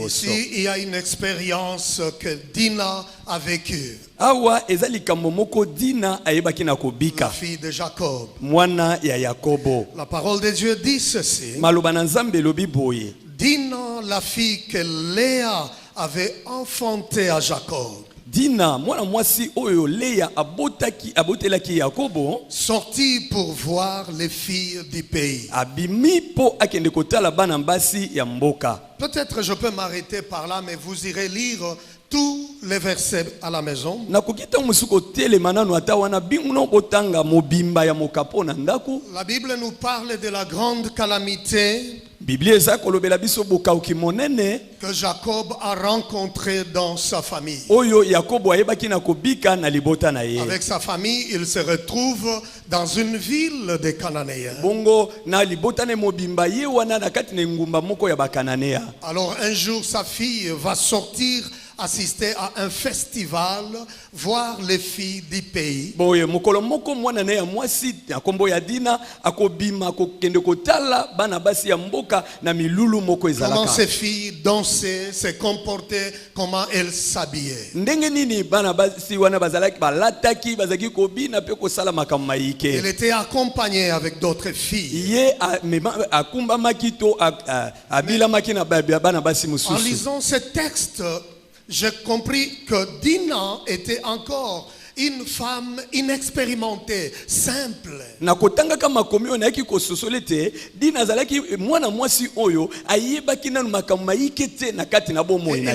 Ici, il y a une expérience que Dina a vécue. La fille de Jacob. La parole de Dieu dit ceci. Dina, la fille que Léa avait enfantée à Jacob, Dina, mwana mwasi oyo Léa abotelaki Yakobo, sorti pour voir les filles du pays. Abimi po akende kotala bana mbasi ya mboka. Peut-être je peux m'arrêter par là, mais vous irez lire tous les versets à la maison. La Bible nous parle de la grande calamité que Jacob a rencontrée dans sa famille. Avec sa famille, il se retrouve dans une ville des Cananéens. Alors un jour, sa fille va sortir, assister à un festival, voir les filles du pays. Comment ces filles dansaient, se comportaient, comment elles s'habillaient. Elle était accompagnée avec d'autres filles. En lisant ce texte, j'ai compris que Dina était encore une femme inexpérimentée, simple. Elle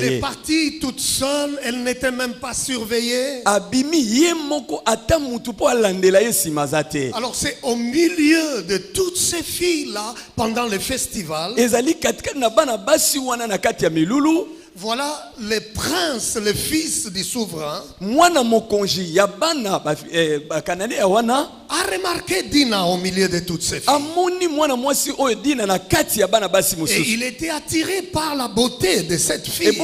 est partie toute seule, elle n'était même pas surveillée. Alors c'est au milieu de toutes ces filles-là, pendant le festival, voilà les princes, les fils du souverain, a remarqué Dina au milieu de toutes ces filles. Et il était attiré par la beauté de cette fille.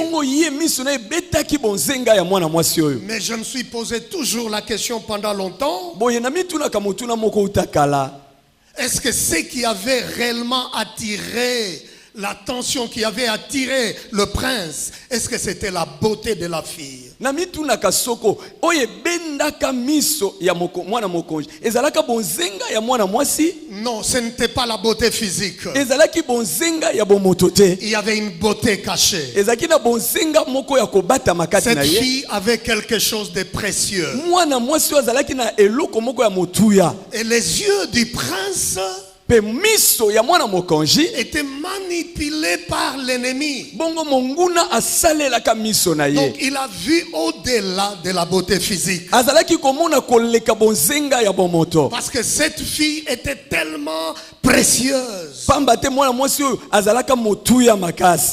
Mais je me suis posé toujours la question pendant longtemps. Est-ce que ce qui avait réellement attiré, l'attention qui avait attiré le prince, est-ce que c'était la beauté de la fille? Non, ce n'était pas la beauté physique. Il y avait une beauté cachée. Cette fille avait quelque chose de précieux. Et les yeux du prince était manipulé par l'ennemi. Donc il a vu au-delà de la beauté physique. Parce que cette fille était tellement précieuse.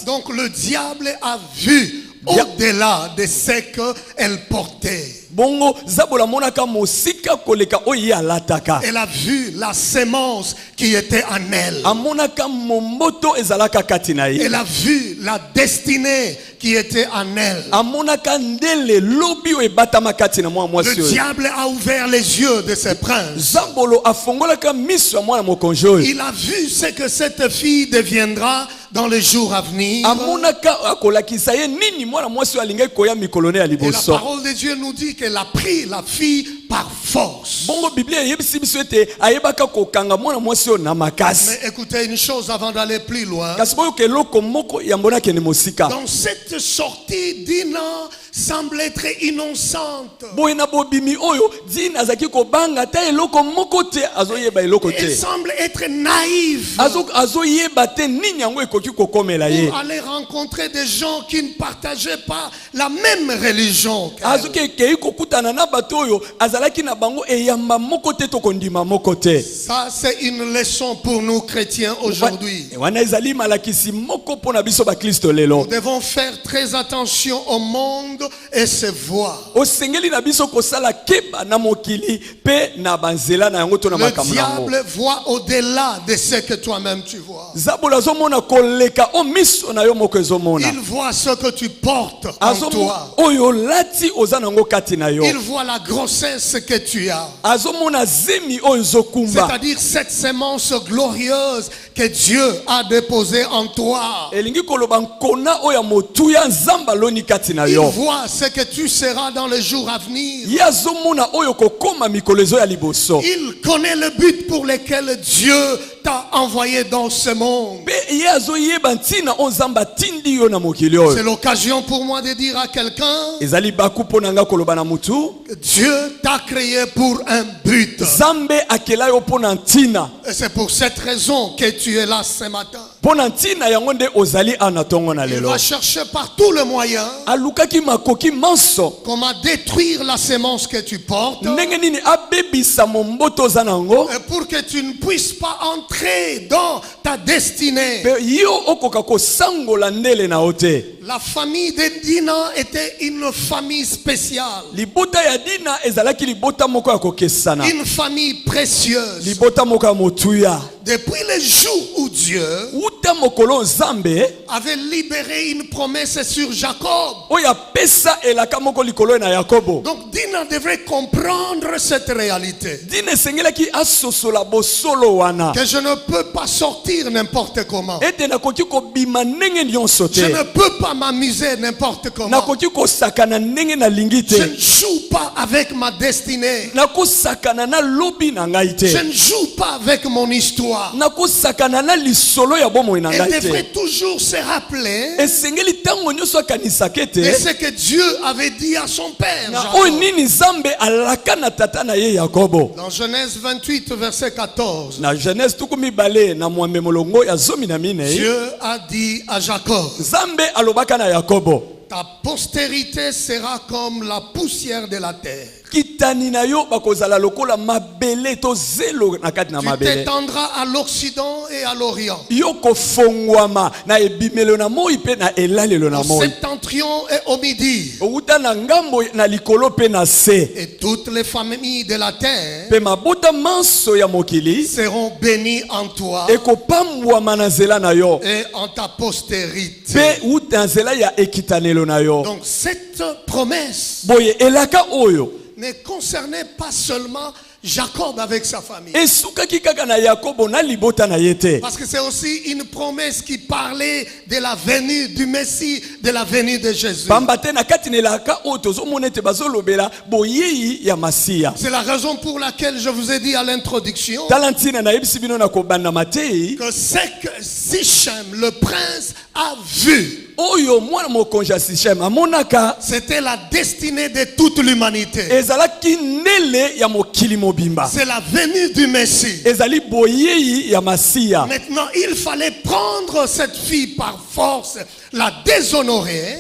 Donc le diable a vu au-delà de ce qu'elle portait. Elle a vu la sémence qui était en elle. Elle a vu la destinée qui était en elle. Le diable a ouvert les yeux de ce prince. Il a vu ce que cette fille deviendra dans les jours à venir. Et la parole de Dieu nous dit qu'elle a pris la fille par force. Mais écoutez une chose avant d'aller plus loin. Dans cette sortie, Dina semble être innocente. Elle semble être naïve. Pour aller rencontrer des gens qui ne partageaient pas la même religion. Ça, c'est une leçon pour nous chrétiens aujourd'hui. Nous devons faire très attention au monde et ses voix. Le diable voit au-delà de ce que toi-même tu vois. Il voit ce que tu portes en toi. Il voit la grossesse que tu as. C'est-à-dire cette sémence glorieuse que Dieu a déposé en toi. elingi koloba nkona oyo motuya nzamba loni kati na Il yo voit ce que tu seras dans les jours à venir. ye azomona oyo kokoma mikolo ezo ya liboso Il connaît le but pour lequel Dieu t'a envoyé dans ce monde. mpe ye azoyeba ntina oyo nzambe atindi yo na mokili C'est oyo l'occasion pour moi de dire à quelqu'un, ezali baku mpo na nga koloba na mutu Dieu t'a créé pour un but. nzambe akela yo mpo na ntina Et c'est pour cette raison que tu es là ce matin. mpo na ntina yango nde ozali awa na ntongo na Il lelo va chercher par tous les moyens alukaki makoki manso comment détruire la sémence que tu portes ndenge nini abebisa momboto oza nango et pour que tu ne puisses pas entrer dans ta destinée. mpe yo okoka kosangola ndele na yo te La famille de Dina était une famille spéciale, libota ya dina ezalaki libota moko ya kokesana une famille précieuse. libota moko ya motuya Depuis le jour où Dieu uta mokolo nzambe avait libéré une promesse sur Jacob. oyo apesa elaka moko likolo na yakobo Donc Dina devrait comprendre cette réalité. dina esengelaki asosola bosolo wana Que je ne peux pas sortir n'importe comment. ete nakoki kobima ndenge nyonso Je te ne peux pas m'amuser n'importe comment. nakoki kosakana ndenge nalingi Je te ne joue pas avec ma destinée. nakosakana na lobi na ngai Je te ne joue pas avec mon histoire. nakosakana na lisolo ya bomoi na Elle ngai devrait te toujours se rappeler esengeli ntango nyonso akanisaka de ete ce que Dieu avait dit à son père. na Jacob. oyo nini nzambe alaka na tata na ye yakobo Dans Genèse 28, verset 14, na genèse tuku mibale na mwambe molongo ya zomi na minei Dieu a dit à Jacob, nzambe alobaka na yakobo ta postérité sera comme la poussière de la terre. kitani na yo bakozala lokola mabele to zelo na kati na Tu mabele t'étendras à l'Occident et à l'Orient, yo kofongwama na ebimelo na moi mpe na elalelo na au moi septentrion et au midi. outa na ngambo na likolo mpe na se Et toutes les familles de la terre mpe mabota manso ya mokili seront bénies en toi ekopambwama na nzela na yo et en ta postérité. mpe uta nzela ya ekitanelo na yo Donc cette promesse boye elaka oyo ne concernait pas seulement Jacob avec sa famille. esukaki kaka na yakobo na libota na ye te Parce que c'est aussi une promesse qui parlait de la venue du Messie, de la venue de Jésus. pamba te na kati na elaka oyo tozomona ete bazolobela boyei ya masiya C'est la raison pour laquelle je vous ai dit à l'introduction tala ntina nayebisi bino na kobanda matei que c'est que Sichem, le prince, a vu. oyo mwana mokonzi ya sichem amonaka C'était la destinée de toute l'humanité. ezalaki ndele ya mokili mobimba C'est la venue du Messie. ezali boyei ya masiya Maintenant, il fallait prendre cette fille par force, la déshonorer,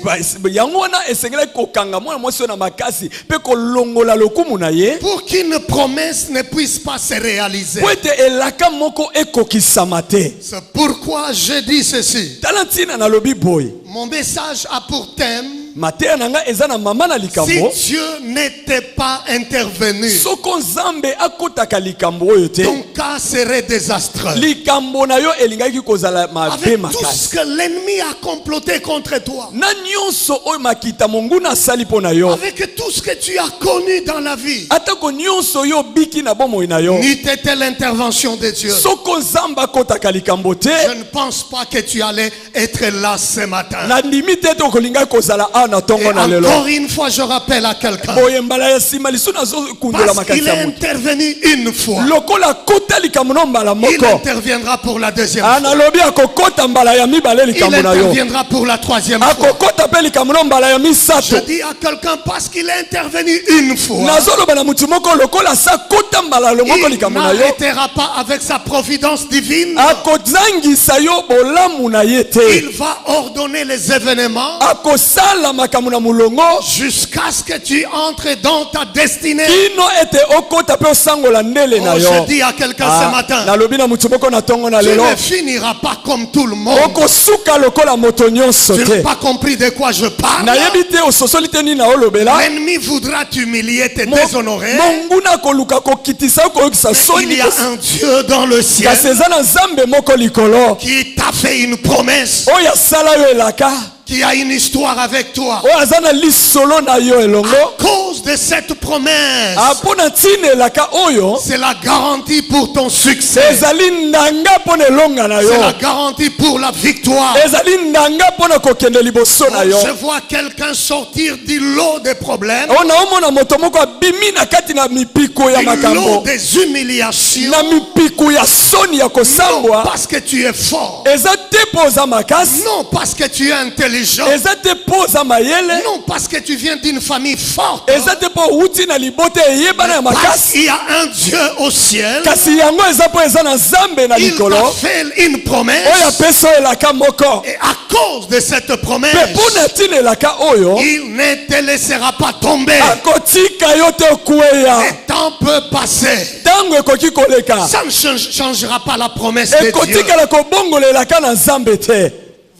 yango wana esengelaki kokanga mwana mwasi oyo na makasi mpe kolongola lokumu na ye pour qu'une promesse ne puisse pas se réaliser. po ete elaka moko ekokisama te C'est pourquoi je dis ceci. tala ntina nalobi boye Mon message a pour thème, mateya na nga eza na mama na si likambo Dieu n'était pas intervenu, soko nzambe akotaka likambo oyo te ton cas serait désastreux. likambo na yo elingaki kozala mabe Avec tout ce makasi que l'ennemi a comploté contre toi, na nyonso oyo makita monguna asali mpo na yo avec tout ce que tu as connu dans la vie, atako nyonso yo obiki na bomoi na yo n'eût été l'intervention de Dieu. soko nzambe akotaka likambo te Je ne pense pas que tu allais être là ce matin. nandimi te ete okolingaki kozala awa na Et ntongo na lelo encore une fois, je rappelle à quelqu'un, boye mbala ya nsima lisu nazokundola parce makasi qu'il ya est moto intervenu une fois, lokola akota likambo no mbala il moko interviendra pour la deuxième fois. analobi akokota mbala ya mibale Il likambo na yo interviendra pour la troisième fois. akokota mpe likambo no mbala ya Je misato dis à quelqu'un, parce qu'il est intervenu une fois, nazoloba na mutu moko lokola sa kota mbala moko il likambo na yo n'arrêtera pas avec sa providence divine. akozangisa yo bolamu na ye te Il va ordonner les événements akosala makambo na molongo jusqu'à ce que tu entres dans ta destinée. kino ete okota mpe osangola ndele na Oh, yo je dis à quelqu'un ce matin, nalobi na mutu moko na ntongo na tu lelo ne finiras pas comme tout le monde. okosuka lokola moto nyonso Tu te n'as pas compris de quoi je parle. nayebi te ososoli te nini na olobela L'ennemi voudra t'humilier, te déshonorer. monguna koluka kokitisa yo koyokisa Il soni y a un Dieu dans le ciel kasi eza na nzambe moko likolo qui t'a fait une promesse. oyo asala yo elaka qui a une histoire avec toi. oyo aza na lisolo na yo elongo À cause de cette promesse, mpo na ntinelaka oyo c'est la garantie pour ton succès. ezali ndanga mpo na elonga na C'est la yo garantie pour la victoire. ezali ndanga mpo na kokende liboso na yo Je vois quelqu'un sortir du lot des problèmes, oyo naomona moto moko abimi na kati na mipiko ya du lot makambo des humiliations. na mipiko ya soni ya Non kosambwa parce que tu es fort. eza te mpo oza makasi Non parce que tu es intelligent. eza te mpo oza mayele Non parce que tu viens d'une famille forte. eza te mpo outi na libota eyebana ya Parce makasi qu'il y a un Dieu au ciel. kasi yango eza mpo eza na nzambe na Il likolo t'a fait une oyo promesse. apesi oyo elaka moko Et à cause de cette promesse, mpe mpo na ntina elaka oyo il ne te laissera pas tomber. akotika yo te okweya Le temps peut passer. ntango ekoki koleka Ça ne changera pas la promesse de Dieu. ekotikala kobongola elaka na nzambe te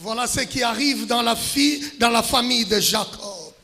Voilà ce qui arrive dans la famille de Jacob.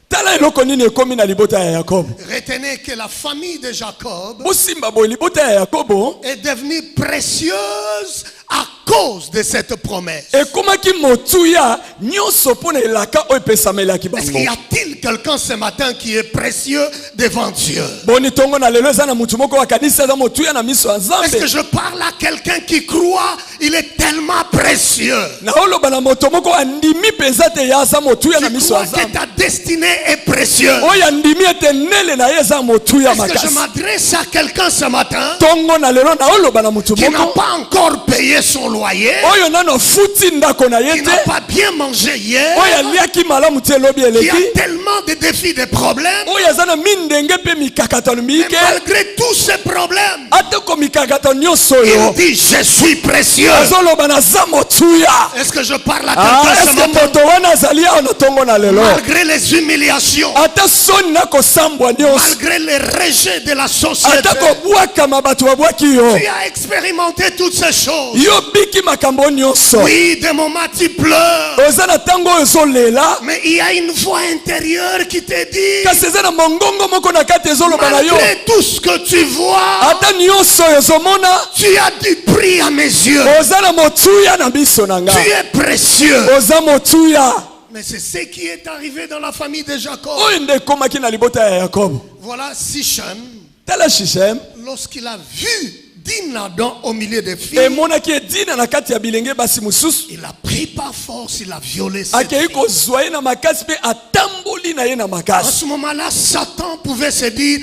tala eloko nini ekomi na libota ya yakobo Retenez que la famille de Jacob bosimba boye libota ya yakobo est devenue précieuse à cause de cette promesse. ekomaki motuya nyonso mpo na elaka oyo epesamelaki Est-ce bango qu'il y a-t-il quelqu'un ce matin qui est précieux devant Dieu? boni ntongo na lelo eza na mutu moko akanisi aza motuya na miso ya Est-ce que nzambe je parle à quelqu'un qui croit? Il est tellement précieux. naoloba na moto moko andimi mpenza te ye aza motuya na Tu miso ya crois que nzambe ta destinée est précieuse. oyo andimi ete nele na ye eza motuya Est-ce que je makasi m'adresse à quelqu'un ce matin ntongo na lelo naoloba na mutu qui n'a moko pas encore payé son loyer, oyo nano afuti ndako na ye qui n'a te pas bien mangé hier, oyo aliaki malamu te elobi qui a eleki tellement de défis, de problèmes, oyo aza na mindenge mpe mikakatano mais mike malgré tous ces problèmes, atako mikakatano nyonso il oyo dit je suis précieux. azoloba naza motuya Est-ce que je parle à quelqu'un ce eske matin? moto wana azali awa na ntongo na lelo Malgré les humiliations, ata soni na kosambwa nyonso malgré les rejets de la société, ata kobwakama bato babwaki yo tu as expérimenté toutes ces choses. yo biki makambo nyonso Oui, des moments tu pleures, oza na ntango oyo ozolela mais il y a une voix intérieure qui te dit, kasi eza na mongongo moko na kati ezoloba na yo malgré tout ce que tu vois, ata nyonso oyo ozomona tu as du prix à mes yeux. oza na motuya na miso na nga Tu es précieux. oza motuya Mais c'est ce qui est arrivé dans la famille de Jacob. oyo nde ekomaki na libota ya yakobo Voilà Sichem, tala shishem lorsqu'il a vu Dina au milieu des filles, emonaki edina na kati ya bilenge basi mosusu il a pris par force, il a violé cette akei fille. kozwa ye na makasi mpe atamboli na ye na En makasi ce moment-là, Satan pouvait se dire,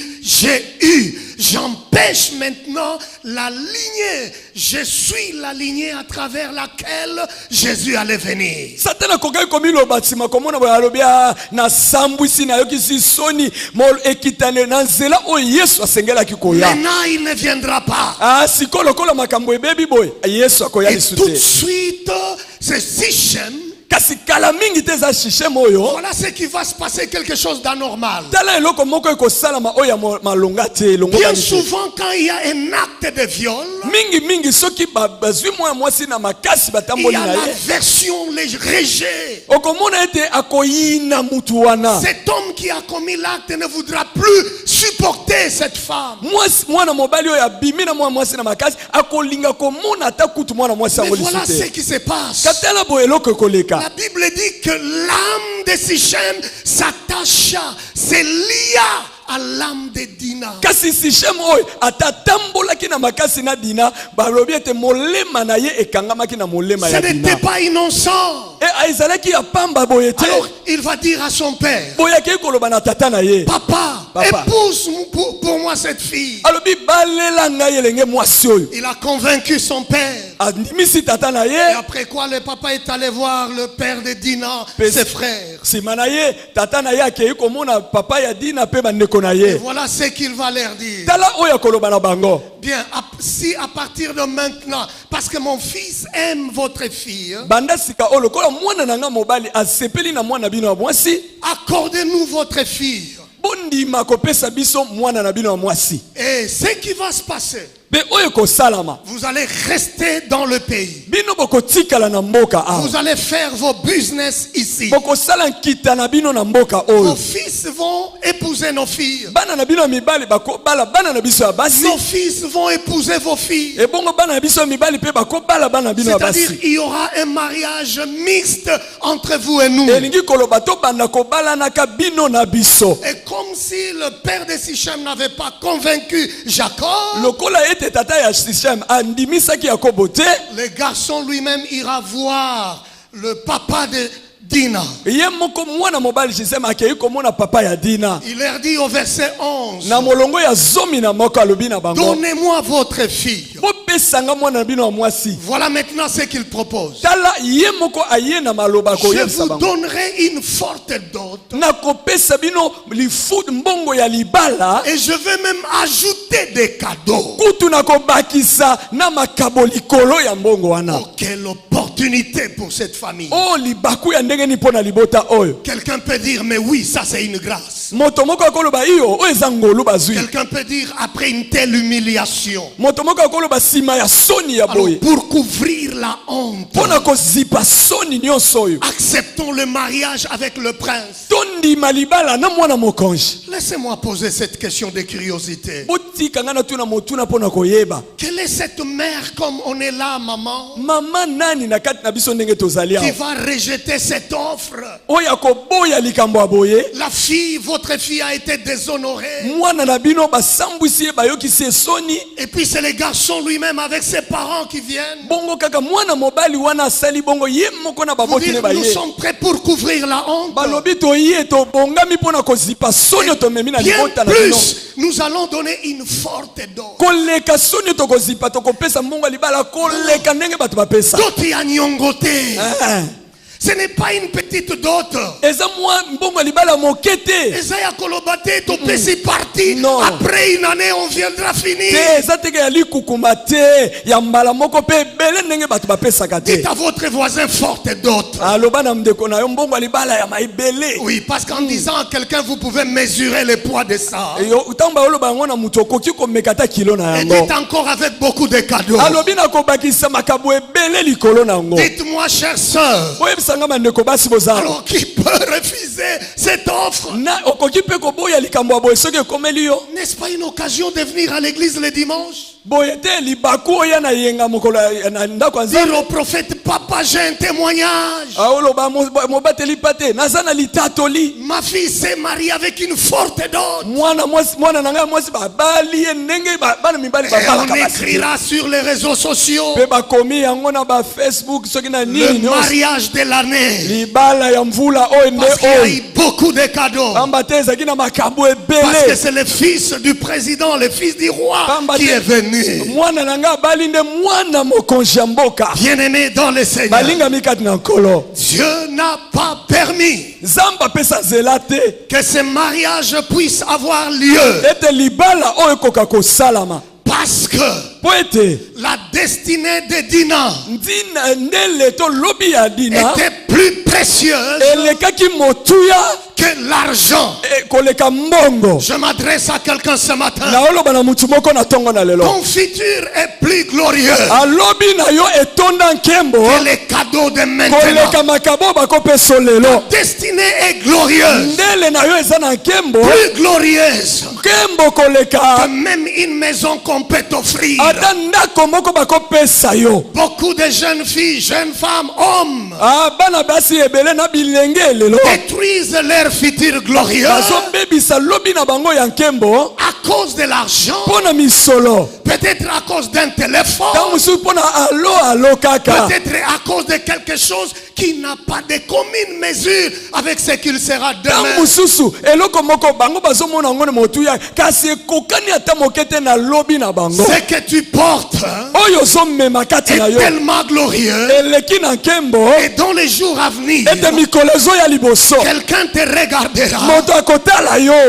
j'empêche maintenant la lignée. Je suis la lignée à travers laquelle Jésus allait venir. satana akokaki komiloba nsima komona boye alobi nasambwisi nayokisi soni ekitane na nzela oyo yesu asengelaki koya Maintenant, il ne viendra pas. sikoyo lokola makambo ebebi boye yesu akoya Et lisu tout de te suite, c'est Sichem. kasi kala mingi te eza shisheme oyo Voilà ce qui va se passer, quelque chose d'anormal. tala eloko moko ekosalama oyo ya malonga te Bien elongokani te souvent, quand il y a un acte de viol, mingi soki bazwi mwana mwasi na makasi il y batamboli a na ye l'aversion, les rejets. okomona ete akoyina mutu wana Cet homme qui a commis l'acte ne voudra plus supporter cette femme. mwana mobali oyo abimi na mwana mwasi na makasi akolinga komona ata kutu mwana mwasi Mais yango lisu voilà ce te qui se passe. katala boye eloko ekoleka La Bible dit que l'âme de Sichem s'attacha, se lia à l'âme de Dina. kasi sisheme oyo atatambolaki na makasi na dina balobi ete molema na ye ekangamaki na molema Ce ya n'était dina pas innocent. ezalaki ya pamba boye te Alors, il va dire à son père, boye akei koloba na tata na ye papa, Papa. épouse pour moi cette fille. alobi balela ngai elenge mwasi oyo Il a convaincu son père. andimisi tata na Et ye après quoi, le papa est allé voir le père de Dina, ses frères. nsima na ye tata na ye akei komona papa ya dina mpe bandeko na Et ye voilà ce qu'il va leur dire. tala oyo akoloba na bango Bien, si à partir de maintenant, parce que mon fils aime votre fille, banda sika oyo lokola mwana na nga mobali asepeli na mwana bino ya mwasi accordez-nous votre fille. bondima kopesa biso mwana na bino wa mwasi. Et ce qui va se passer, vous allez rester dans le pays. Vous allez faire vos business ici. Vos fils vont épouser nos filles. Nos fils vont épouser vos filles. C'est-à-dire il y aura un mariage mixte entre vous et nous. Et comme si le père de Sichem n'avait pas convaincu Jacob, le garçon lui-même ira voir le papa de Dina. Il leur dit au verset 11, donnez-moi votre fille. Voilà maintenant ce qu'il propose. Je vous donnerai une forte dot. Et je vais même ajouter des cadeaux. Oh, quelle opportunité pour cette famille. Quelqu'un peut dire, mais oui, ça c'est une grâce. Quelqu'un peut dire, après une telle humiliation, alors, pour couvrir la honte, acceptons le mariage avec le prince. Laissez-moi poser cette question de curiosité. Quelle est cette mère comme on est là, maman, qui va rejeter cette offre? La fille, votre fille a été déshonorée. Et puis c'est le garçon lui-même avec ses parents qui viennent. Vous dites, nous sommes prêts pour couvrir la honte. Bien plus, nous allons donner une forte dot. Doti a nyongote. Ce n'est pas une petite dot. Esaïa Kolobate, ton petit parti. Après une année, on viendra finir. Dites à votre voisin forte dot. Oui, parce qu'en disant à quelqu'un, vous pouvez mesurer le poids de ça. Et dites encore avec beaucoup de cadeaux. Dites-moi, chère sœur, alors qui peut refuser cette offre? N'est-ce pas une occasion de venir à l'église le dimanche? Dire au prophète, papa, j'ai un témoignage. Ma fille s'est mariée avec une forte dot. Et on écrira sur les réseaux sociaux le mariage de l'année. Parce qu'il y a eu beaucoup de cadeaux. Parce que c'est le fils du président, le fils du roi qui est venu. Bien-aimé dans le Seigneur, Dieu n'a pas permis que ce mariage puisse avoir lieu. Parce que la destinée de Dina était plus précieuse que l'argent. Je m'adresse à quelqu'un ce matin. Ton futur est plus glorieux que les cadeaux de maintenant. Ta destinée est glorieuse, plus glorieuse que même une maison qu'on peut t'offrir. Beaucoup de jeunes filles, jeunes femmes, hommes détruisent leur futur glorieux à cause de l'argent, peut-être à cause d'un téléphone, peut-être à cause de quelque chose qui n'a pas de commune mesure avec ce qu'il sera demain. Ce que tu portes est tellement glorieux, et dans les jours à venir, quelqu'un te regardera,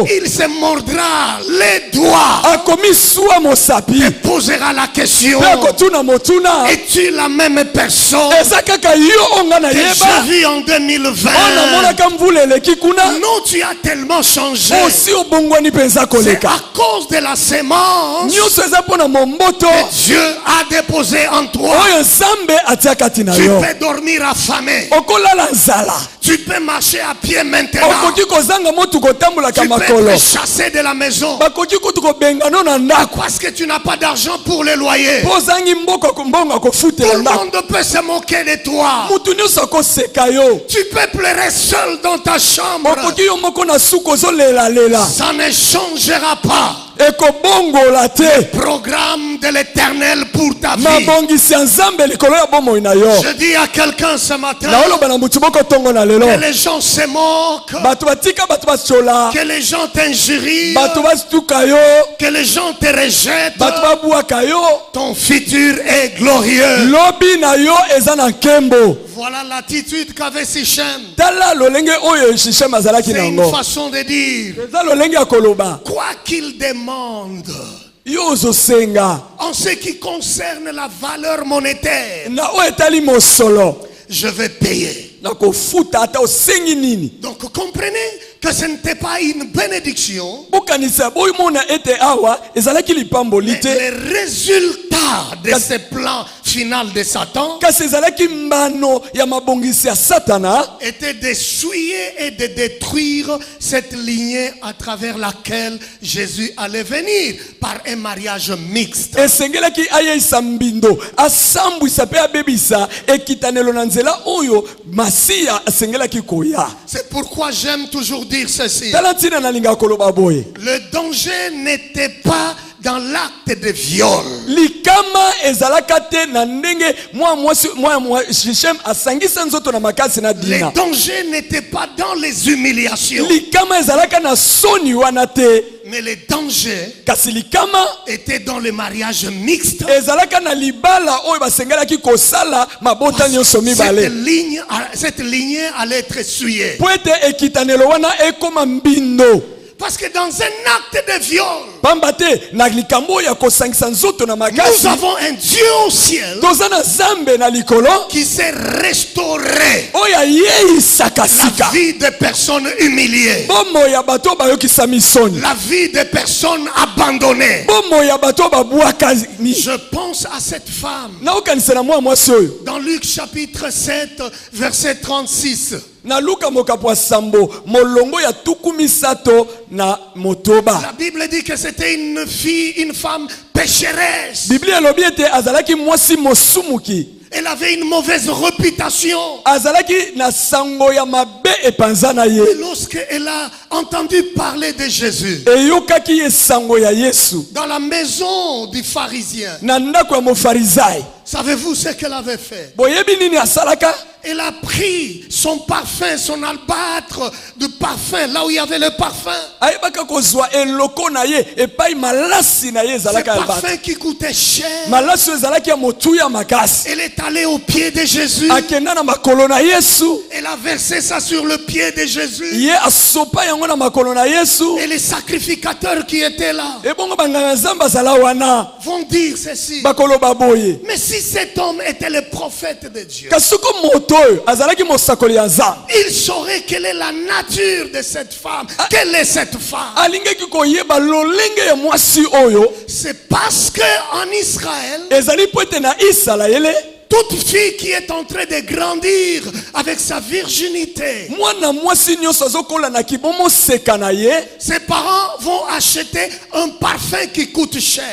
il se mordra les doigts et posera la question, es-tu la même personne que j'ai vue en 2020? Non, tu as tellement changé. C'est à cause de la sémence que Dieu a déposé en toi. Tu peux dormir affamé. Tu peux marcher à pied maintenant. Tu peux te chasser de la maison parce que tu n'as pas d'argent pour le loyer. Tout le monde peut se moquer de toi. Tu peux pleurer seul dans ta chambre. Ça ne changera pas le programme de l'Éternel pour ta vie. Je dis à quelqu'un ce matin que les gens se moquent, que les gens t'injurient, que les gens te rejettent. Ton futur est glorieux. Voilà l'attitude qu'avait Sichem. C'est une façon de dire, quoi qu'il demande, en ce qui concerne la valeur monétaire, je vais payer. Donc comprenez que ce n'était pas une bénédiction, mais le résultat de ce plan final de Satan était d'essuyer et de détruire cette lignée à travers laquelle Jésus allait venir par un mariage mixte. C'est pourquoi j'aime toujours dire ceci. Le danger n'était pas dans l'acte de viol. Le danger n'était pas dans les humiliations. Mais le danger était dans le mariage mixte. Cette lignée allait être essuyée. Parce que dans un acte de viol, nous avons un Dieu au ciel qui s'est restauré la vie des personnes humiliées, la vie des personnes abandonnées. Je pense à cette femme dans Luc chapitre 7 verset 36. La Bible dit que c'était une femme pécheresse. Elle avait une mauvaise réputation. Et lorsqu'elle a entendu parler de Jésus dans la maison du pharisien, savez-vous ce qu'elle avait fait? Elle a pris son parfum, son albâtre de parfum, là où il y avait le parfum. Ce parfum qui coûtait cher. Elle est allée au pied de Jésus. Elle a versé ça sur le pied de Jésus. Et les sacrificateurs qui étaient là vont dire ceci. Mais si cet homme était le prophète de Dieu, il saurait quelle est la nature de cette femme. Quelle est cette femme? C'est parce qu'en Israël, toute fille qui est en train de grandir avec sa virginité, ses parents vont acheter un parfum qui coûte cher.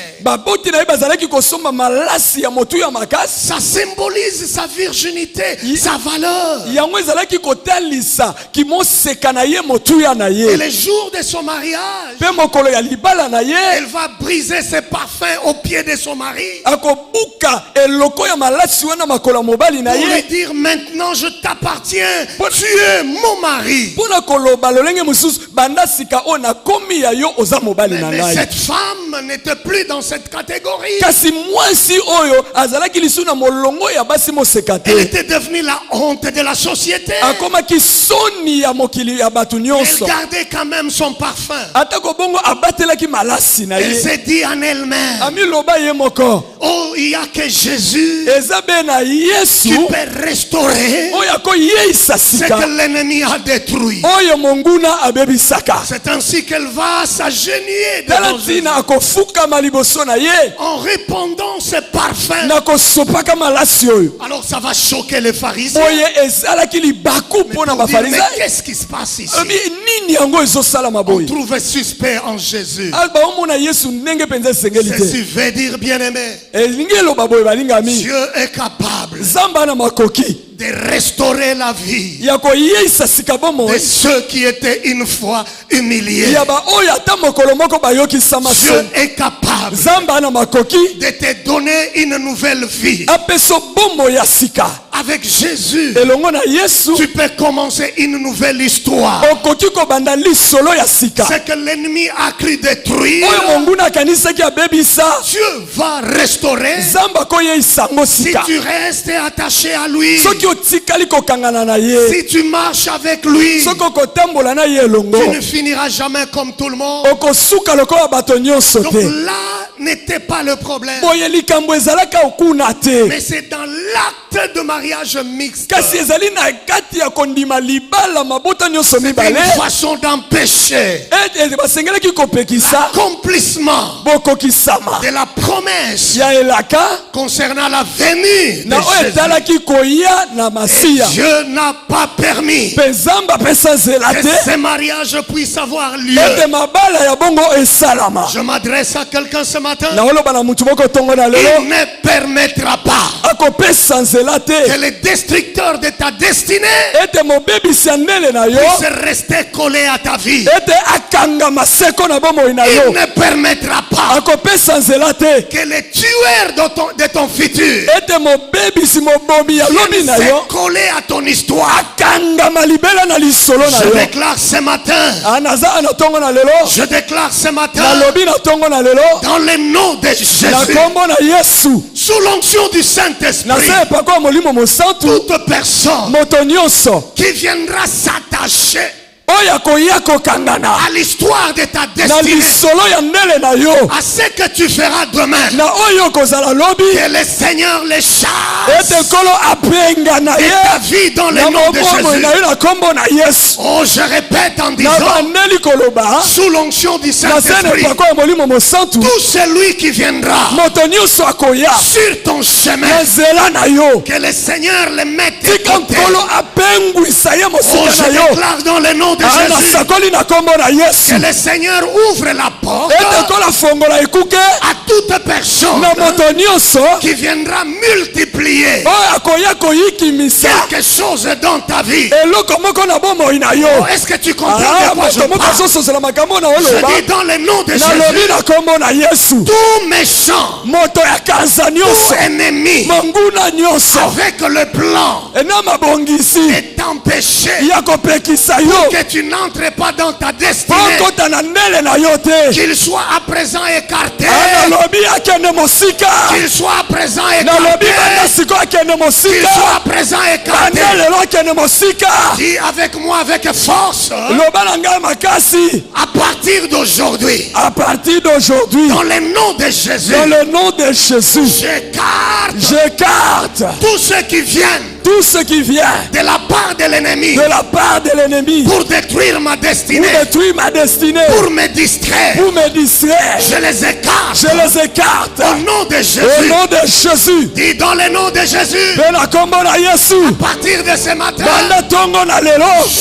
Ça symbolise sa virginité, sa valeur. Et le jour de son mariage, elle va briser ses parfums au pied de son mari pour lui dire, maintenant je t'appartiens, tu es mon mari. Mais cette femme n'était plus dans cette catégorie. Elle était devenue la honte de la société. Elle gardait quand même son parfum. Elle s'est dit en elle-même, oh, il n'y a que Jésus qui peut restaurer ce que l'ennemi a détruit. C'est ainsi qu'elle va s'agenouiller devant Jésus. En répandant ce parfum. Alors ça va choquer les pharisiens. Mais qu'est-ce qui se passe ici? On trouve suspect en Jésus. Ceci veut dire, bien-aimé, Dieu est capable de restaurer la vie de ceux qui étaient une fois humiliés. Dieu est capable de te donner une nouvelle vie. Avec Jésus, tu peux commencer une nouvelle histoire. Ce que l'ennemi a cru détruire, Dieu va restaurer. Si tu restes attaché à lui, si tu marches avec lui, tu ne finiras jamais comme tout le monde. Donc là n'était pas le problème. Mais c'est dans l'acte de mariage mixte. C'est une façon d'empêcher l'accomplissement de la promesse concernant la venue de Jésus. Et Dieu n'a pas permis que ce mariage puisse avoir lieu. Je m'adresse à quelqu'un ce matin. Il ne permettra pas que les destructeurs de ta destinée puissent rester collés à ta vie. Il ne permettra pas que les tueurs de ton futur viennent coller à ton histoire. Je déclare ce matin, dans le nom de Jésus, sous l'onction du Saint-Esprit, toute personne qui viendra s'attacher à l'histoire de ta destinée, à ce que tu feras demain, que le Seigneur les chasse et ta vie dans le nom de Jésus. Oh, je répète en disant, sous l'onction du Saint-Esprit, tout celui qui viendra sur ton chemin, que le Seigneur le mette de côté. Oh, je déclare dans le nom de Jésus, que le Seigneur ouvre la porte à toute personne qui viendra multiplier quelque chose dans ta vie. Oh, est-ce que tu comprends de quoi je parle? Je dis dans le nom de Jésus, tout méchant, tout ennemi, avec le plan de t'empêcher pour que tu n'entres pas dans ta destinée, qu'il soit à présent écarté, qu'il soit à présent écarté, qu'il soit à présent écarté. Dis avec moi avec force, à partir d'aujourd'hui, dans le nom de Jésus, j'écarte tous ceux qui viennent de la part de l'ennemi, pour détruire ma destinée, pour me distraire, je les écarte au nom de Jésus. Dis dans le nom de Jésus, à partir de ce matin,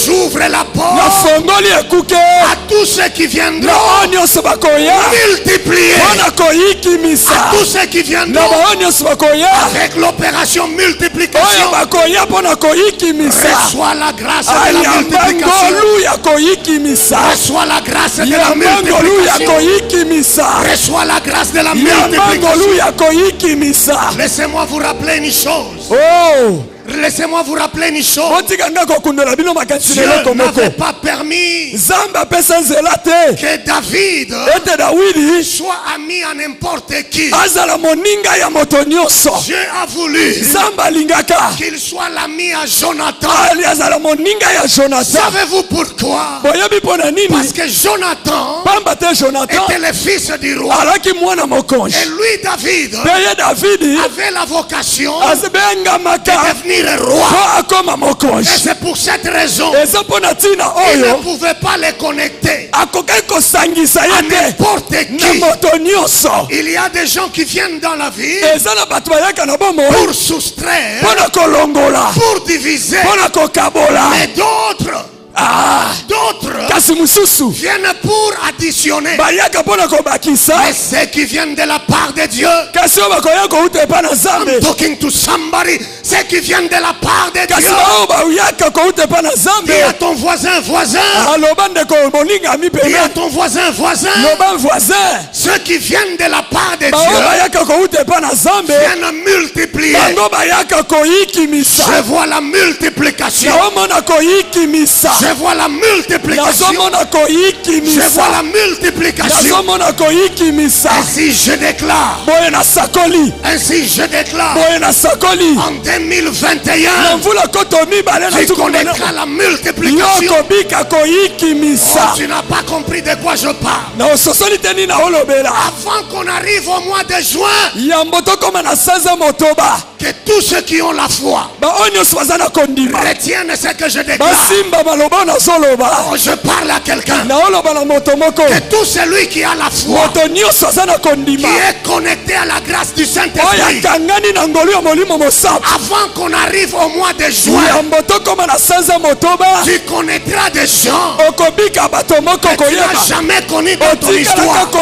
j'ouvre la porte à tous ceux qui viendront multiplier, à tous ceux qui viendront avec l'opération multiplication. Reçois la grâce de la multiplication. Reçois la grâce de la multiplication. Reçois la grâce de la multiplication. Laissez-moi vous rappeler une chose. Laissez-moi vous rappeler une chose. Dieu n'avait pas permis permis que David soit ami à n'importe qui. Dieu a voulu qu'il soit l'ami à Jonathan. Savez-vous pourquoi? Parce que Jonathan était le fils du roi. Et lui, David, avait la vocation de devenir roi. Et c'est pour cette raison il ne pouvait pas les connecter à n'importe qui. Il y a des gens qui viennent dans la vie pour soustraire, pour diviser, mais d'autres viennent pour additionner. Mais ceux qui viennent de la part de Dieu, I'm talking to somebody, ceux qui viennent de la part de Dieu, dis à ton voisin, dis à ton voisin, ceux qui viennent de la part de Dieu viennent multiplier. Je vois la multiplication. Je vois la multiplication. Je vois la multiplication. Ainsi je déclare. En 2021, tu connaîtras la multiplication. Oh, tu n'as pas compris de quoi je parle. Avant qu'on arrive au mois de juin, que tous ceux qui ont la foi retiennent ce que je déclare. Oh, je parle à quelqu'un. Que tout celui qui a la foi, qui est connecté à la grâce du Saint-Esprit, avant qu'on arrive au mois de juin, tu connaîtras des gens que tu n'as jamais connus dans ton histoire. Tu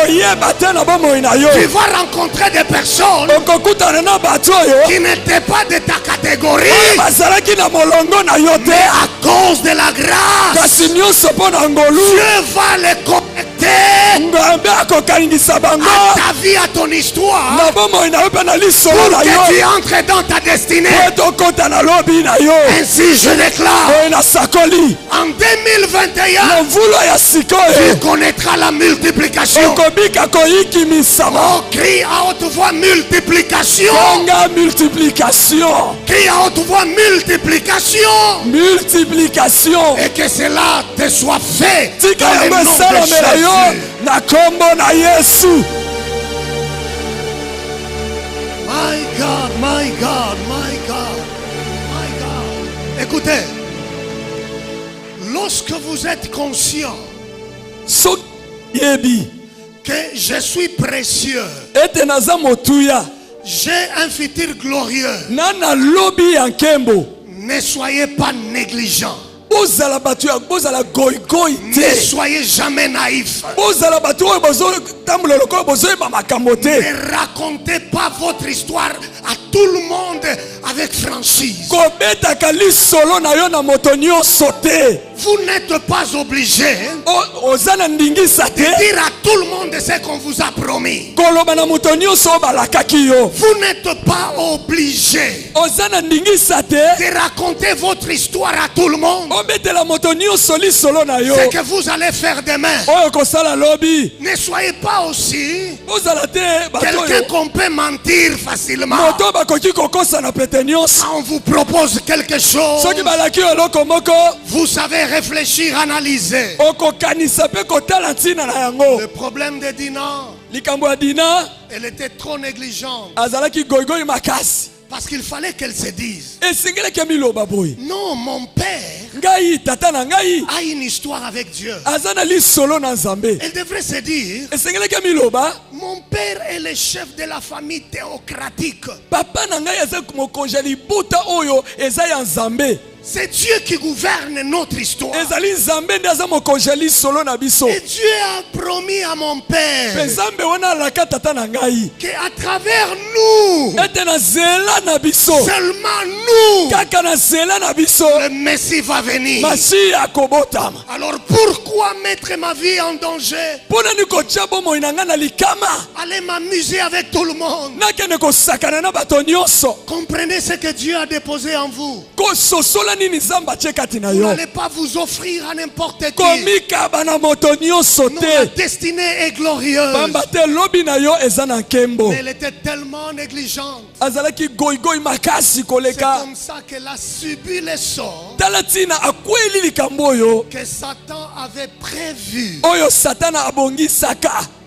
vas rencontrer des personnes qui n'étaient pas de ta catégorie, mais à cause de la grâce, Dieu va les connecter à ta vie, à ton histoire, pour que tu entres dans ta destinée. Ainsi je déclare, en 2021, tu connaîtras la multiplication. Oh, crie à haute voix multiplication. Crie à haute voix multiplication. Et que cela te soit fait dans le nom de Jésus. My God, my God, my God, my God. Écoutez, lorsque vous êtes conscient que je suis précieux, j'ai un futur glorieux, ne soyez pas négligents. Ne soyez jamais naïfs. Ne racontez pas votre histoire à tout le monde avec franchise. Vous n'êtes pas obligé de dire à tout le monde ce qu'on vous a promis. Vous n'êtes pas obligé de raconter votre histoire à tout le monde. Ce que vous allez faire demain. Ne soyez pas aussi quelqu'un qu'on peut mentir facilement. Quand on vous propose quelque chose, vous savez réfléchir, analyser. Le problème de Dina, elle était trop négligente. Parce qu'il fallait qu'elle se dise, non, mon père a une histoire avec Dieu. Elle devrait se dire, mon père est le chef de la famille théocratique. C'est Dieu qui gouverne notre histoire. Et Dieu a promis à mon père qu'à travers nous, seulement nous, le Messie va venir. Alors pourquoi mettre ma vie en danger? Aller m'amuser avec tout le monde. Comprenez ce que Dieu a déposé en vous. Vous n'allez pas vous offrir à n'importe qui. La destinée est glorieuse. Mais elle était tellement négligente. C'est comme ça qu'elle a subi les sorts que Satan avait prévu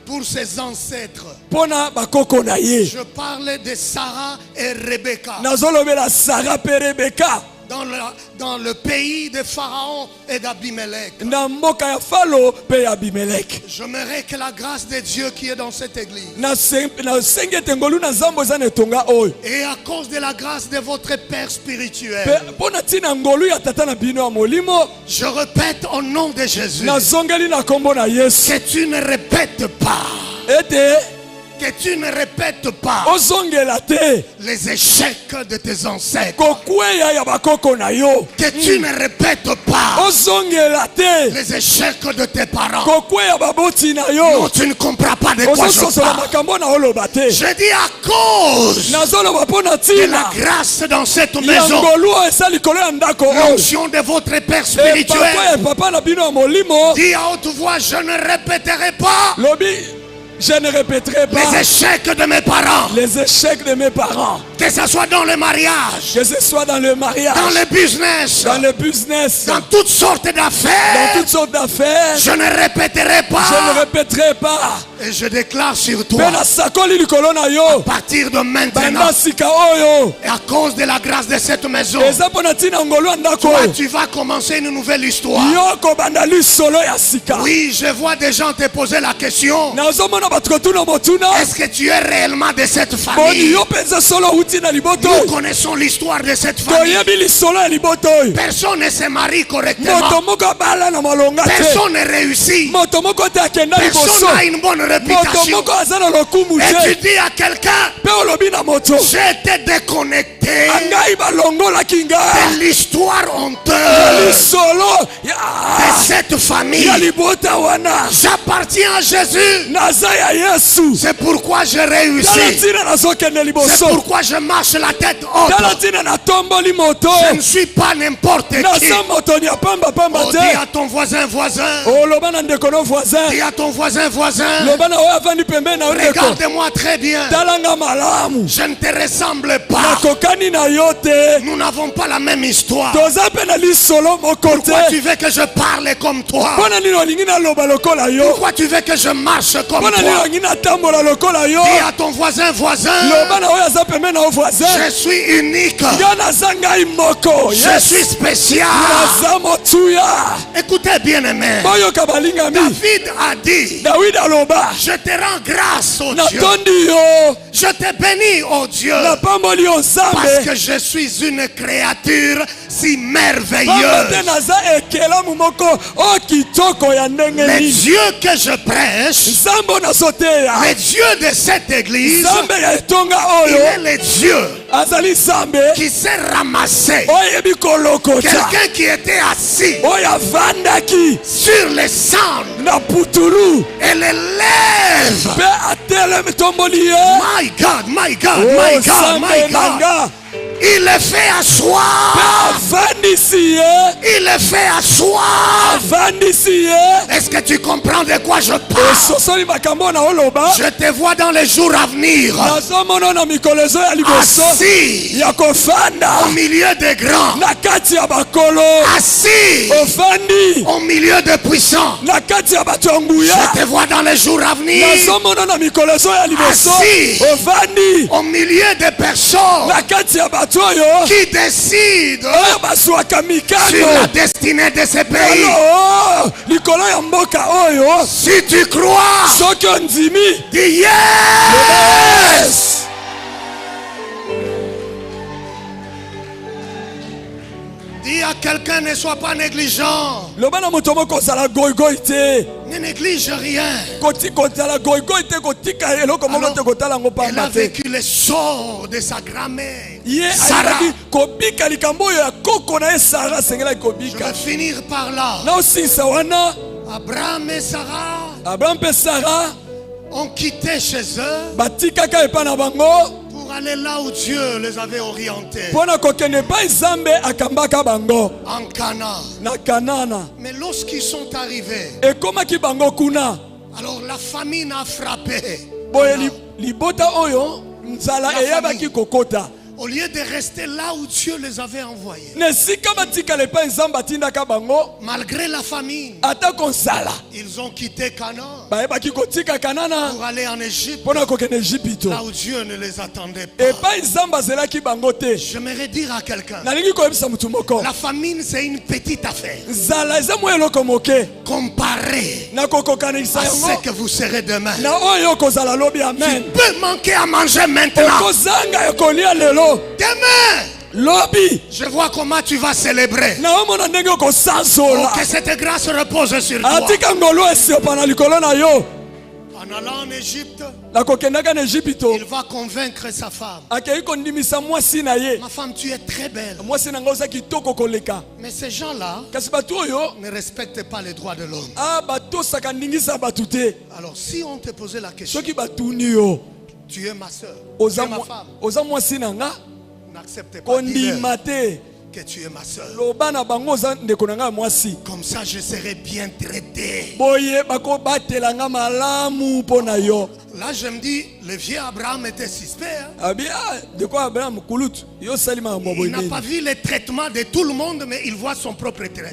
pour ses ancêtres. Je parlais de Sarah et Rebecca. Dans le pays de Pharaon et d'Abimelech. J'aimerais que la grâce de Dieu qui est dans cette église, et à cause de la grâce de votre Père spirituel, je répète au nom de Jésus, que tu ne répètes pas. Que tu ne répètes pas les échecs de tes ancêtres. Que tu ne répètes pas les échecs de tes parents. Non, tu ne comprends pas de quoi je parle. Je dis à cause de la grâce dans cette maison, l'onction de votre Père spirituel, dis à haute voix, je ne répéterai pas Je ne répéterai pas les échecs de mes parents. Les échecs de mes parents. Que ce soit dans le mariage. Que ce soit dans le mariage. Dans le business. Dans le business. Dans toutes sortes d'affaires. Dans toutes sortes d'affaires. Je ne répéterai pas. Je ne répéterai pas. Et je déclare sur toi, à partir de maintenant, et à cause de la grâce de cette maison, toi, tu vas commencer une nouvelle histoire. Oui, je vois des gens te poser la question, est-ce que tu es réellement de cette famille? Nous connaissons l'histoire de cette famille. Personne ne se marie correctement. Personne ne réussit. Personne n'a une bonne réputation. Et tu dis à quelqu'un, j'étais déconnecté de l'histoire honteuse de cette famille. J'appartiens à Jésus. C'est pourquoi je réussis. C'est pourquoi je marche la tête haute. Je ne suis pas n'importe qui. Oh, dis à ton voisin. Dis à ton voisin. Regarde-moi très bien. Je ne te ressemble pas. Nous n'avons pas la même histoire. Pourquoi tu veux que je parle comme toi? Pourquoi tu veux que je marche comme toi? Dis à ton voisin. Je suis unique. Je suis spécial. Écoutez bien, aimé. David a dit, je te rends grâce, oh Dieu. Je te bénis, oh Dieu, parce que je suis une créature si merveilleuse. Les dieux que je prêche, les dieux de cette église, il est le Dieu qui s'est ramassé. Quelqu'un qui était assis sur les cendres et les lèvres. My God. Il est fait asseoir. Il est fait asseoir. Est-ce que tu comprends de quoi je parle? Je te vois dans les jours à venir, assis au milieu des grands, assis au milieu des puissants. Je te vois dans les jours à venir, assis au milieu des personnes qui décide sur la destinée de ce pays. Si tu crois, dis yes. Dis à quelqu'un, ne sois pas négligent. Ne néglige rien. Elle a vécu les sorts de sa grand-mère. Sarah. Je vais finir par là. Abraham et Sarah ont quitté chez eux pour aller là où Dieu les avait orientés. En Canaan. Mais lorsqu'ils sont arrivés, alors la famine a frappé. Au lieu de rester là où Dieu les avait envoyés, malgré la famine, ils ont quitté Canaan pour aller en Égypte, là où Dieu ne les attendait pas. J'aimerais dire à quelqu'un, la famine c'est une petite affaire comparée à ce que vous serez demain. Tu peux manquer à manger maintenant. Demain, je vois comment tu vas célébrer. Oh, que cette grâce repose sur toi. En allant en Égypte, il va convaincre sa femme. Ma femme, tu es très belle. Mais ces gens-là ne respectent pas les droits de l'homme. Alors si on te posait la question, tu es ma soeur, tu es ma femme, n'accepte pas que tu es ma soeur. Comme ça je serai bien traité. Là je me dis, le vieux Abraham était suspect. Il n'a pas vu le traitement de tout le monde, mais il voit son propre traitement.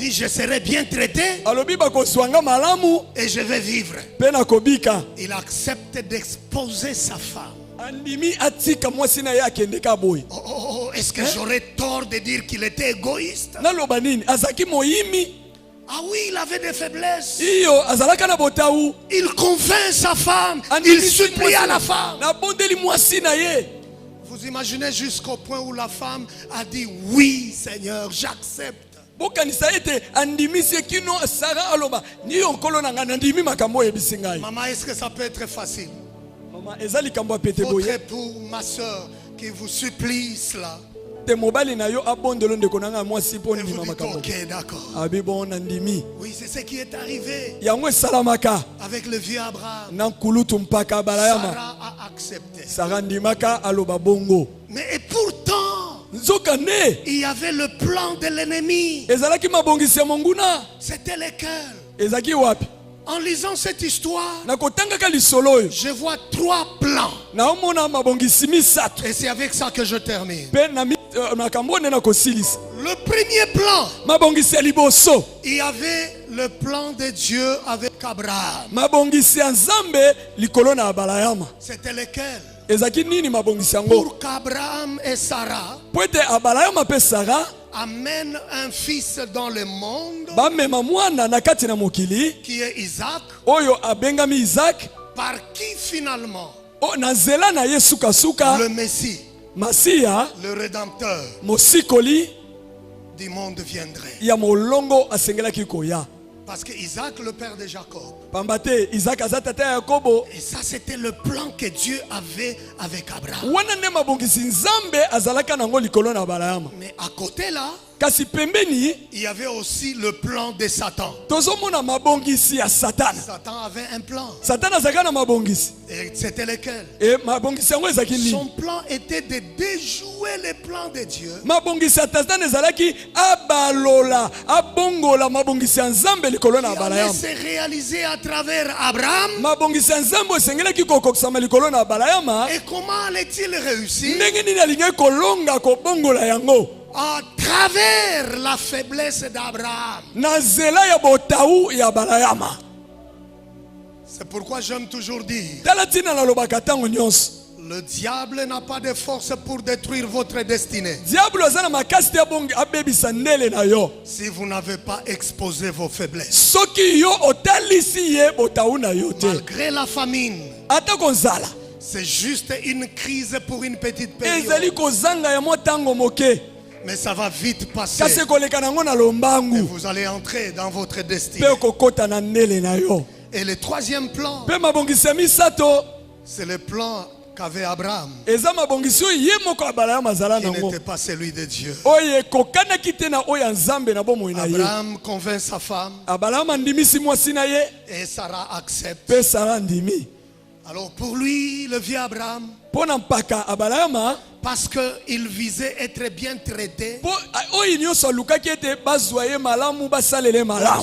Il dit, je serai bien traité et je vais vivre. Il accepte d'exposer sa femme. Est-ce que j'aurais tort de dire qu'il était égoïste? Ah oui, il avait des faiblesses. Il convainc sa femme. Il supplie à la femme. Vous imaginez jusqu'au point où la femme a dit, oui Seigneur, j'accepte. Maman, est-ce que ça peut être facile? Votre époux, ma soeur, qui vous supplie cela. Et vous dites, ok, d'accord. Oui, c'est ce qui est arrivé avec le vieux Abraham. Sarah a accepté. Mais et pourtant, il y avait le plan de l'ennemi. C'était lequel? En lisant cette histoire, je vois 3 plans. Et c'est avec ça que je termine. Le premier plan, il y avait le plan de Dieu avec Abraham. C'était lequel? Pour qu'Abraham et Sarah amènent un fils dans le monde qui est Isaac, par qui finalement le Messie, le Rédempteur du monde viendrait. Parce que Isaac, le père de Jacob. Et ça, c'était le plan que Dieu avait avec Abraham. Mais à côté là, il y avait aussi le plan de Satan. Satan avait un plan. Et c'était lequel? Son plan était de déjouer les plans de Dieu. Qui allait se réaliser à travers Abraham. Et comment allait-il réussir? À travers la faiblesse d'Abraham. C'est pourquoi j'aime toujours dire, le diable n'a pas de force pour détruire votre destinée si vous n'avez pas exposé vos faiblesses. Malgré la famine, c'est juste une crise pour une petite période. Mais ça va vite passer. Et vous allez entrer dans votre destinée. Et le troisième plan, c'est le plan qu'avait Abraham, qui n'était pas celui de Dieu. Abraham convainc sa femme et Sarah accepte. Alors pour lui, le vieux Abraham, parce qu'il visait être bien traité,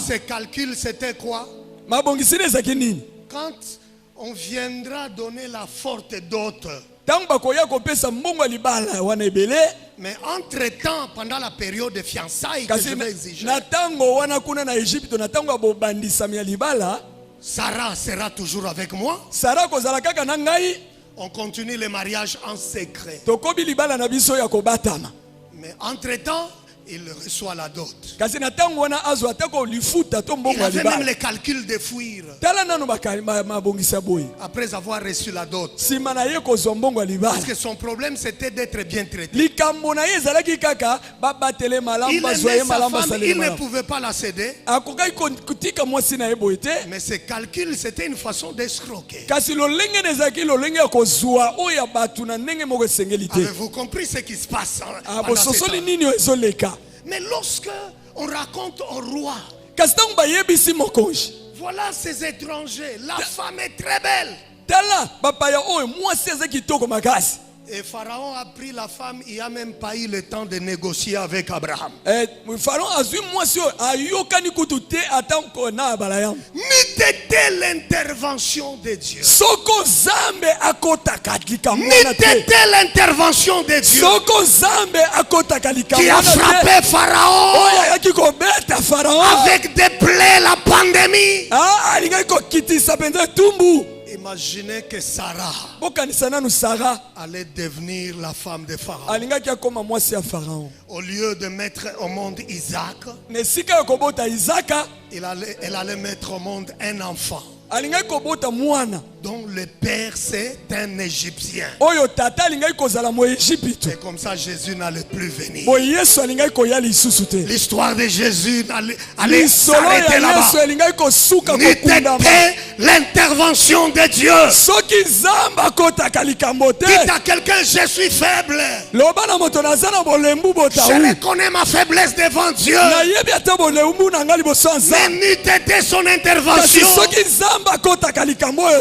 ses calculs c'était quoi? Quand on viendra donner la forte dot, mais entre-temps, pendant la période de fiançailles que je vais exiger, Sarah sera toujours avec moi. On continue le mariage en secret. Mais entre-temps, il reçoit la dot. Il avait même le calcul de fuir après avoir reçu la dot. Parce que son problème c'était d'être bien traité. Il aimait sa femme, il ne pouvait pas la céder. Mais ses calculs c'était une façon d'escroquer. Avez-vous compris ce qui se passe pendant ce temps? Mais lorsque on raconte au roi, voilà ces étrangers, la femme est très belle. Et Pharaon a pris la femme, il n'a même pas eu le temps de négocier avec Abraham. N'était l'intervention de Dieu. N'était l'intervention de Dieu qui a frappé Pharaon avec des plaies, la pandémie. Imaginez que Sarah allait devenir la femme de Pharaon. Au lieu de mettre au monde Isaac, elle allait mettre au monde un enfant dont le père c'est un Égyptien. Et comme ça Jésus n'allait plus venir. L'histoire de Jésus allait s'arrêter là-bas. N'était l'intervention de Dieu. Dites à quelqu'un, je suis faible. Je reconnais ma faiblesse devant Dieu. Mais n'eût été son intervention,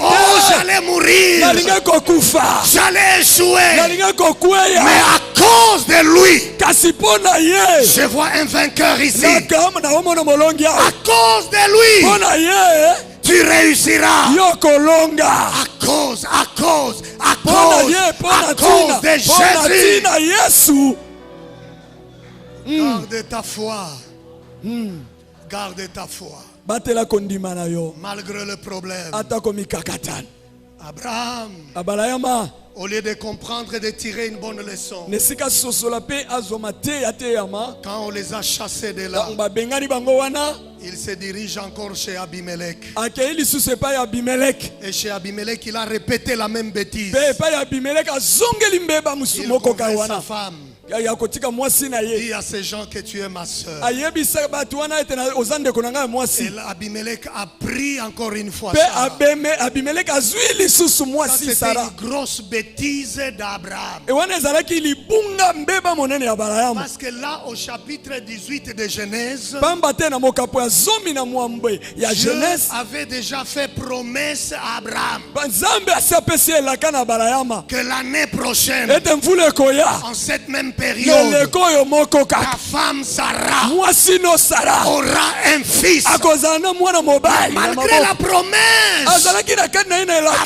oh, j'allais mourir, j'allais échouer. Mais à cause de lui, je vois un vainqueur ici. À cause de lui, tu réussiras. À cause de Jésus. Garde ta foi. Garde ta foi. Malgré le problème. Abraham, au lieu de comprendre et de tirer une bonne leçon, quand on les a chassés de là, il se dirige encore chez Abimelech. Et chez Abimelech, il a répété la même bêtise. Il convainc sa femme. Dis à ces gens que tu es ma soeur. Et Abimelech a pris encore une fois ça. C'était une grosse bêtise d'Abraham. Parce que là au chapitre 18 de Genèse, Dieu avait déjà fait promesse à Abraham que l'année prochaine, en cette même période, ta femme Sarah aura un fils. Malgré la promesse,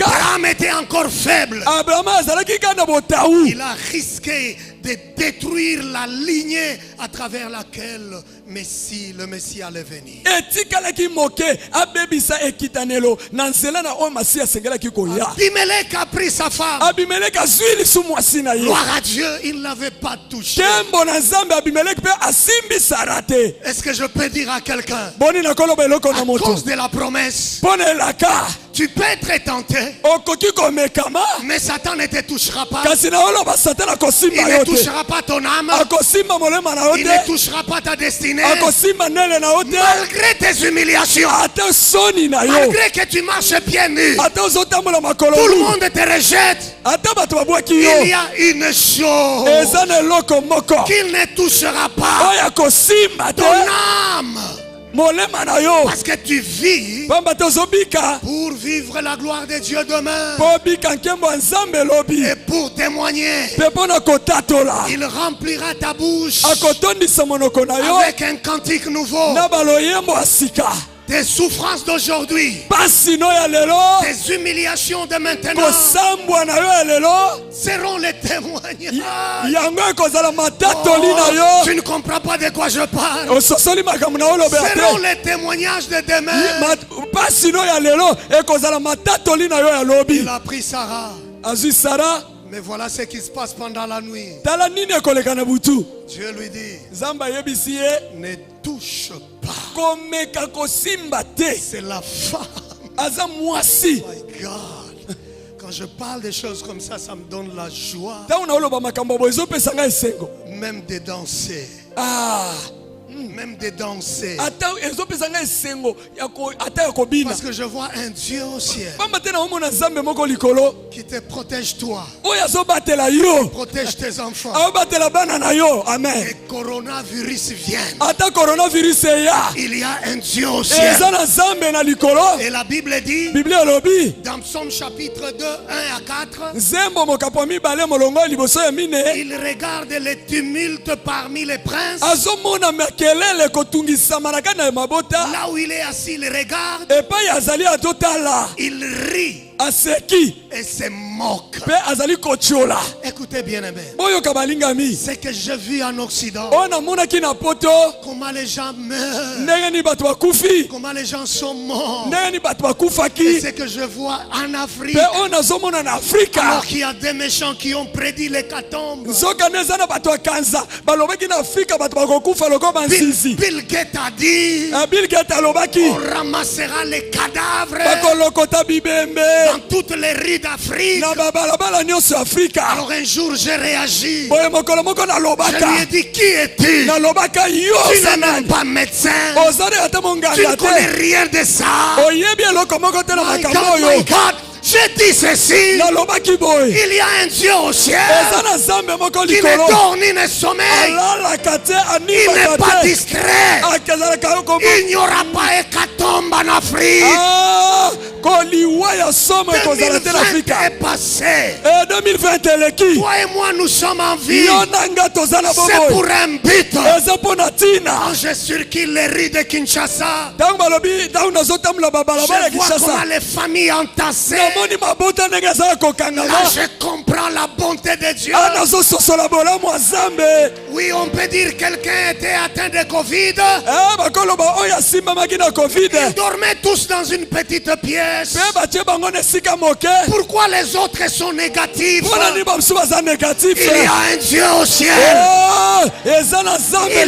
Abraham était encore faible. Il a risqué de détruire la lignée à travers laquelle le Messie allait venir. Abimelech a pris sa femme. Gloire à Dieu, il ne l'avait pas touché. Est-ce que je peux dire à quelqu'un, à cause de la promesse, tu peux être tenté, mais Satan ne te touchera pas. Il ne touchera pas ton âme. Il ne touchera pas ta destinée. Malgré tes humiliations, malgré que tu marches pieds nus, tout le monde te rejette. Il y a une chose qu'il ne touchera pas, ton âme. Parce que tu vis pour vivre la gloire de Dieu demain. Et pour témoigner, il remplira ta bouche avec un cantique nouveau. Tes souffrances d'aujourd'hui, tes humiliations de maintenant seront les témoignages. Tu ne comprends pas de quoi je parle. Seront les témoignages de demain. Il a pris Sarah. Mais voilà ce qui se passe pendant la nuit. Dieu lui dit, ne touche pas. C'est la femme. Oh my God. Quand je parle des choses comme ça, ça me donne la joie. Même de danser. Même de danser. Parce que je vois un Dieu au ciel qui te protège toi, protège tes enfants. Et coronavirus vienne. Il y a un Dieu au ciel. Et la Bible dit dans Psaume chapitre 2, 1 à 4, il regarde les tumultes parmi les princes. Là où il est assis, il regarde. Il rit et se moque. Écoutez bien aimé, ce que j'ai vu en Occident, comment les gens meurent, comment les gens sont morts, et ce que je vois en Afrique, alors qu'il y a des méchants qui ont prédit l'hécatombe. Bill Gates a dit, on ramassera les cadavres dans toutes les rues d'Afrique. Alors un jour j'ai réagi. Je lui ai dit, qui es-tu? Tu n'es même pas médecin. Tu ne connais rien de ça. My God. J'ai dit ceci, il y a un Dieu au ciel qui ne dort ni ne sommeille. Il n'est pas distrait. Il n'y aura pas hécatombe en Afrique. 2020 est passé. Toi et moi nous sommes en vie. C'est pour un but. Quand je circule les rues de Kinshasa, je vois comment les familles entassées. Là je comprends la bonté de Dieu. Oui, on peut dire quelqu'un était atteint de Covid. Ils dormaient tous dans une petite pièce. Pourquoi les autres sont négatifs? Il y a un Dieu au ciel. Il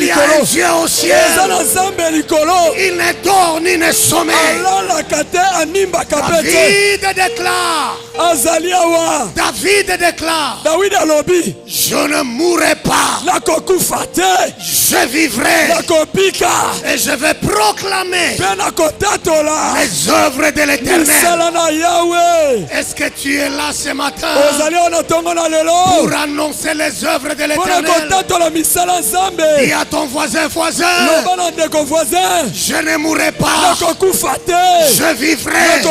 y a un Dieu au ciel. Il ne dort ni ne sommeille. David déclare, je ne mourrai pas, je vivrai et je vais proclamer les œuvres de l'Éternel. Est-ce que tu es là ce matin pour annoncer les œuvres de l'Éternel? Dis à ton voisin, je ne mourrai pas, je vivrai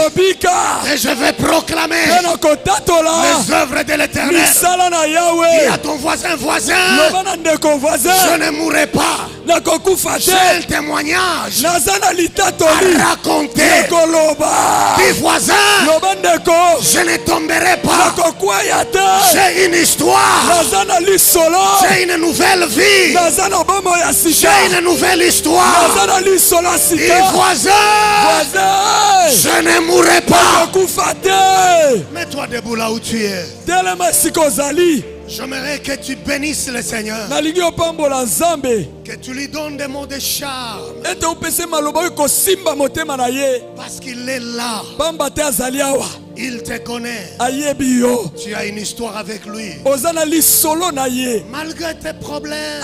et je vais proclamer les œuvres de l'Éternel. Dis à ton voisin, je ne mourrai pas, j'ai un témoignage à raconter. Dis voisin, je ne tomberai pas, j'ai une histoire, j'ai une nouvelle vie, j'ai une nouvelle histoire. Dis voisin, je ne mourrai pas. Mets-toi debout là où tu es. J'aimerais que tu bénisses le Seigneur, que tu lui donnes des mots de charme, parce qu'il est là. Il te connaît. Tu as une histoire avec lui. Malgré tes problèmes,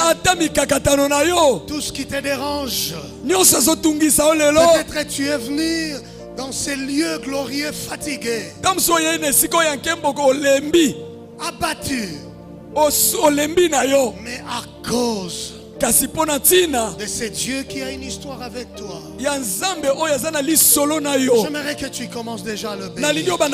tout ce qui te dérange, peut-être tu es venu dans ces lieux glorieux fatigué, abattu, mais à cause de ce Dieu qui a une histoire avec toi. J'aimerais J'aimerais que tu commences déjà à le bénir.